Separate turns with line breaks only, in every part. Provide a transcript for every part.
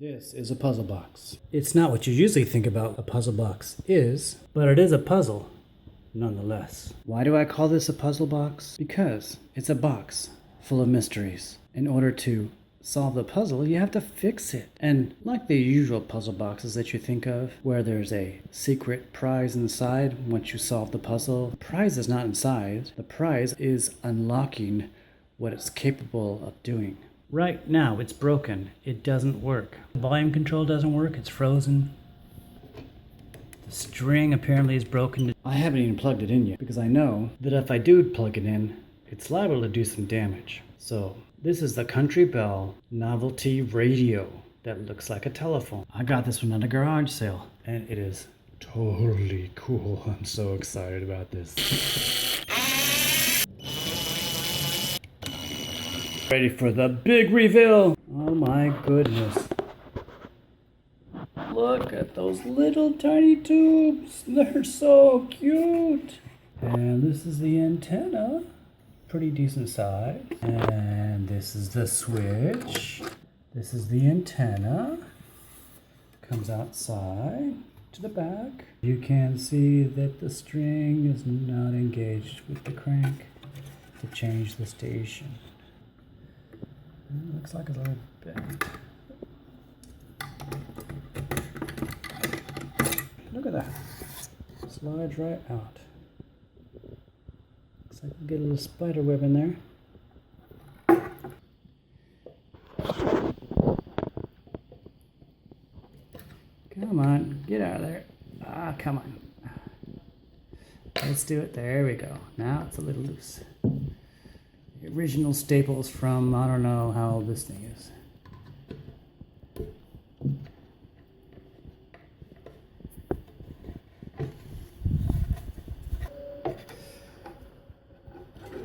This is a puzzle box. It's not what you usually think about a puzzle box is, but it is a puzzle nonetheless. Why do I call this a puzzle box? Because it's a box full of mysteries. In order to solve the puzzle, you have to fix it. And like the usual puzzle boxes that you think of, where there's a secret prize inside once you solve the puzzle, the prize is not inside. The prize is unlocking what it's capable of doing. Right now, it's broken. It doesn't work. The volume control doesn't work. It's frozen. The string apparently is broken. I haven't even plugged it in yet because I know that if I do plug it in, it's liable to do some damage. So this is the Country Belle novelty radio that looks like a telephone. I got this one at a garage sale and it is totally cool. I'm so excited about this. Ready for the big reveal. Oh my goodness. Look at those little tiny tubes. They're so cute. And this is the antenna. Pretty decent size. And this is the switch. This is the antenna. Comes outside to the back. You can see that the string is not engaged with the crank to change the station. It looks like a little bit. Look at that. Slides right out. Looks like we get a little spider web in there. Come on, get out of there. Ah, come on. Let's do it. There we go. Now it's a little loose. Original staples from, I don't know how old this thing is.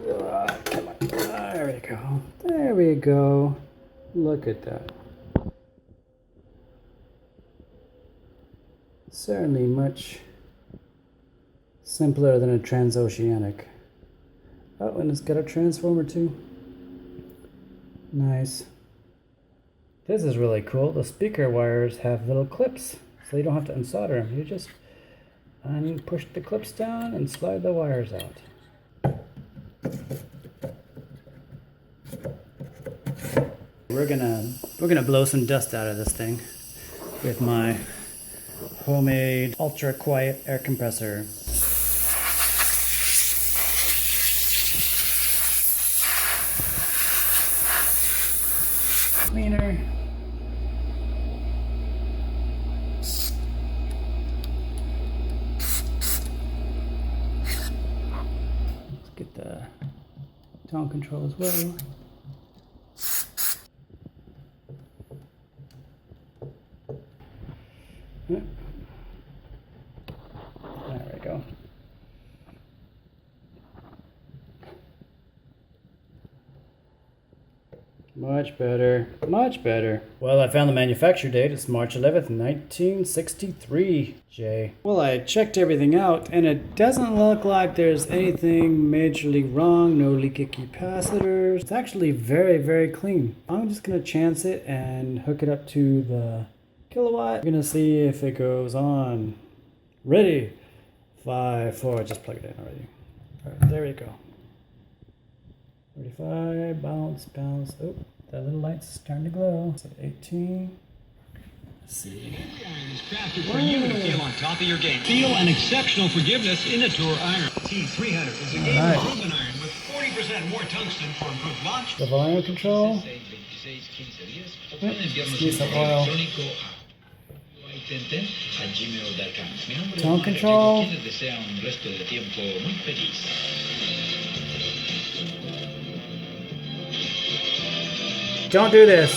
Come on. There we go. There we go. Look at that. Certainly much simpler than a transoceanic. Oh, and it's got a transformer too. Nice. This is really cool. The speaker wires have little clips, so you don't have to unsolder them. You just push the clips down and slide the wires out. We're gonna blow some dust out of this thing with my homemade ultra quiet air compressor. Cleaner. Let's get the tone control as well. There we go. Much better, much better. Well, I found the manufacture date. It's March 11th, 1963, Jay. Well, I checked everything out, and it doesn't look like there's anything majorly wrong. No leaky capacitors. It's actually very, very clean. I'm just gonna chance it and hook it up to the kilowatt. We're gonna see if it goes on. Ready? 5, 4, just plug it in already. All right, there we go. 35, bounce, bounce. Oh, that little light's starting to glow. It's at 18. Let's see.
Is crafted for you to feel on top of your game. Feel an exceptional forgiveness in a Tour iron. T300 is a game improvement iron with 40% more tungsten for improved launch.
The volume control. Use some oil. Tone control. Don't do this.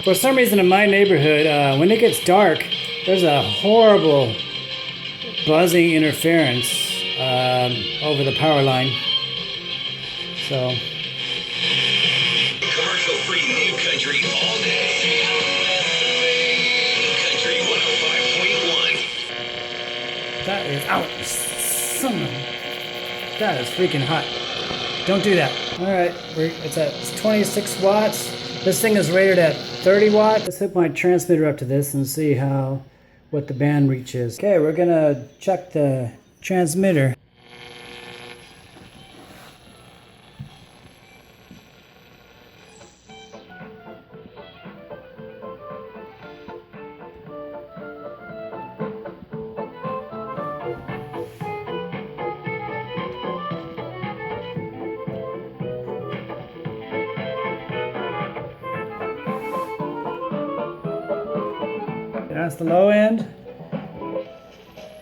For some reason in my neighborhood, when it gets dark, there's a horrible buzzing interference over the power line. So.
Commercial-free New Country all day. New Country 105.1.
That is out. Son of God, it's freaking hot. Don't do that. All right, it's 26 watts. This thing is rated at 30 watts. Let's hook my transmitter up to this and see what the band reach is. Okay, we're gonna check the transmitter. That's the low end.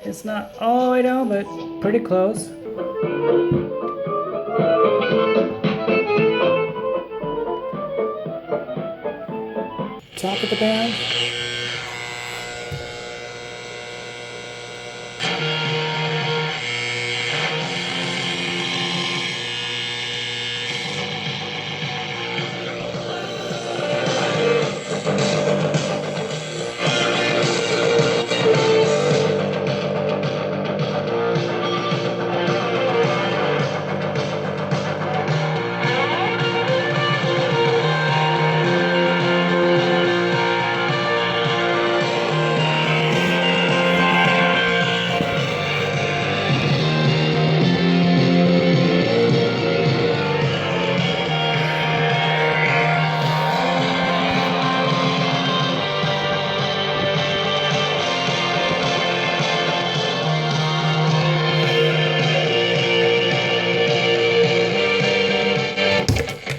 It's not all the way down, but pretty close. Top of the band.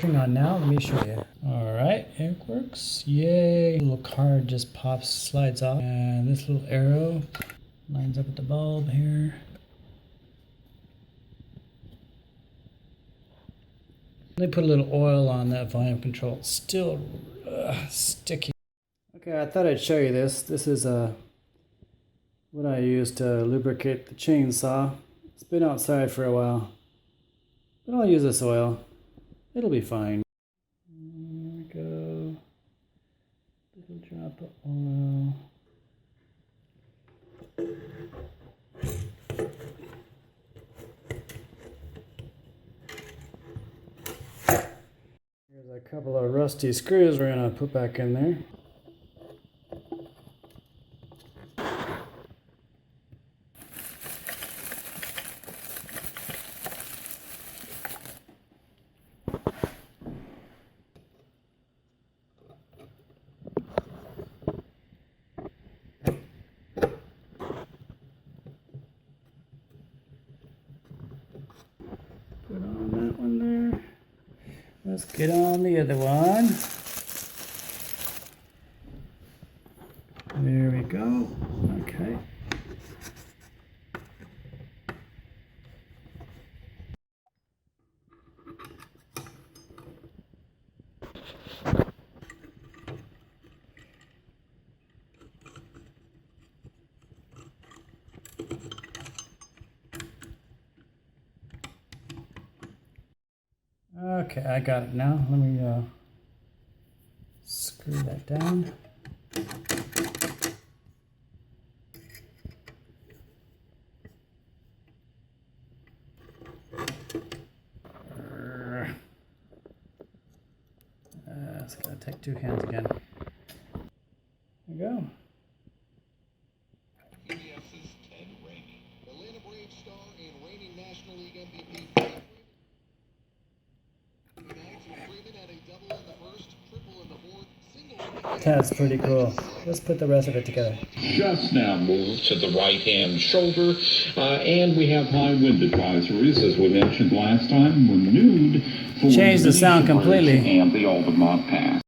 Hang on now, let me show you. All right, it works. Yay! Little card just slides off, and this little arrow lines up with the bulb here. Let me put a little oil on that volume control. It's still sticky. Okay, I thought I'd show you this. This is what I use to lubricate the chainsaw. It's been outside for a while, but I'll use this oil. It'll be fine. There we go. Little drop of oil. Here's a couple of rusty screws we're gonna put back in there. Put on that one there. Let's get on the other one. There we go. Okay. Okay, I got it now. Let me screw that down. It's gonna take two hands again. There we go.
PBS's Ted Rainey. Atlanta Braves star and reigning National League MVP. Freeman had a double in the first, triple in the fourth, single.
That's pretty cool. Let's put the rest of it together.
Just now moved to the right-hand shoulder, and we have high wind advisories, as we mentioned last time, renewed for
Change the sound completely.
and the Altamont Pass.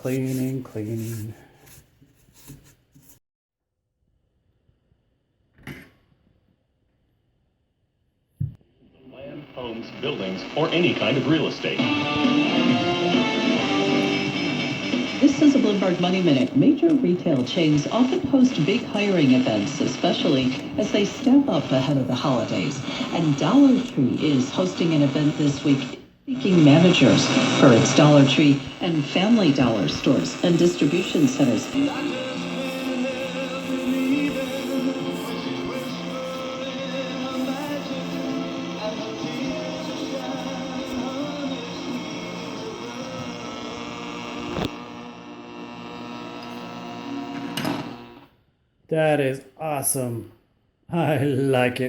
Cleaning.
homes, buildings, or any kind of real estate.
This is a Bloomberg Money Minute. Major retail chains often host big hiring events, especially as they step up ahead of the holidays. And Dollar Tree is hosting an event this week seeking managers for its Dollar Tree and Family Dollar stores and distribution centers.
That is awesome. I like it.